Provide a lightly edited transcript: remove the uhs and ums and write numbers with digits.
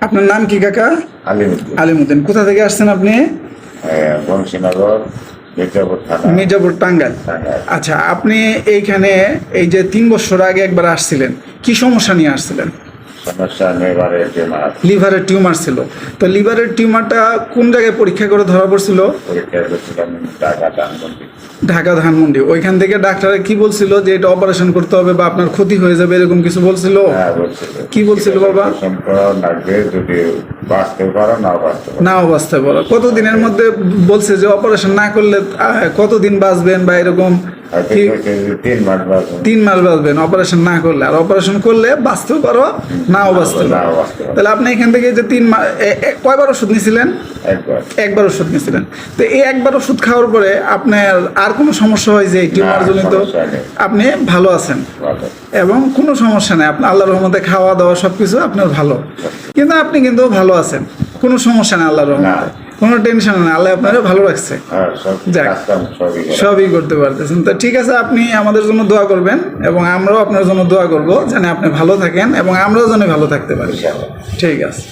আপনার নাম কি কাকা? আলিমুদ্দিন। আলিমুদ্দিন। কোথা থেকে আসছেন আপনি? বংশীনগর, মির্জাপুর থানা, মির্জাপুর, টাঙ্গাইল। টাঙ্গাইল। আচ্ছা, আপনি এইখানে এই যে 3 বছর আগে একবার আসছিলেন, কি সমস্যা নিয়ে আসছিলেন? সমস্যা লিভারের টিউমার। লিভারের টিউমার ছিল। তো লিভারের টিউমারটা কোন জায়গায় পরীক্ষা করে ধরা পড়ছিল? পরীক্ষা করছিলাম ঢাকা ধানমন্ডি। ঢাকা ধানমন্ডি। ওইখান থেকে ডাক্তারে কি বলছিল যে এটা অপারেশন করতে হবে বা আপনার ক্ষতি হয়ে যাবে, এরকম কিছু বলছিল? হ্যাঁ, বলছিল। কি বলছিল বাবা? লাগবে, যদি বাঁচতে পারো না বাঁচতে পারো। নাও বাঁচতে পারো। কতদিনের মধ্যে বলছে যে অপারেশন না করলে কতদিন বাঁচবেন বা এরকম? হয়তো কি? কইছে যে 3 মাস বাঁচবো। 3 মাস বাঁচবেন অপারেশন না করলে, আর অপারেশন করলে বাঁচতেও পারো, নাও বাঁচতে পারো। নাও বাঁচতে পারো। তাহলে আপনি এখান থেকে যে 3 মাস কয়বার ওষুধ নিয়েছিলেন? একবার। একবার ওষুধ নিয়েছিলেন। তো এই একবার ওষুধ খাওয়ার পরে আপনার আর কোনো সমস্যা হয় যে টিউমার জনিত? সমস্যা নেই। আপনি ভালো আছেন ভালো। এবং কোনো সমস্যা নেই, আপনার আল্লাহর রহমতে খাওয়া দাওয়া সব কিছু আপনার ভালো, কিন্তু আপনি কিন্তু ভালো আছেন, কোনো সমস্যা নেই আল্লাহর রহমতে, কোনো টেনশন নেই, আল্লাহ আপনারা ভালো রাখছে, হ্যাঁ, সব যাক। কাজকাম সবই করা। সবই করতে পারতেছেন। তো ঠিক আছে, আপনি আমাদের জন্য দোয়া করবেন এবং আমরাও আপনার জন্য দোয়া করব যেন আপনি ভালো থাকেন এবং আমরাও যেন ভালো থাকতে পারি। ইনশাআল্লাহ। ঠিক আছে।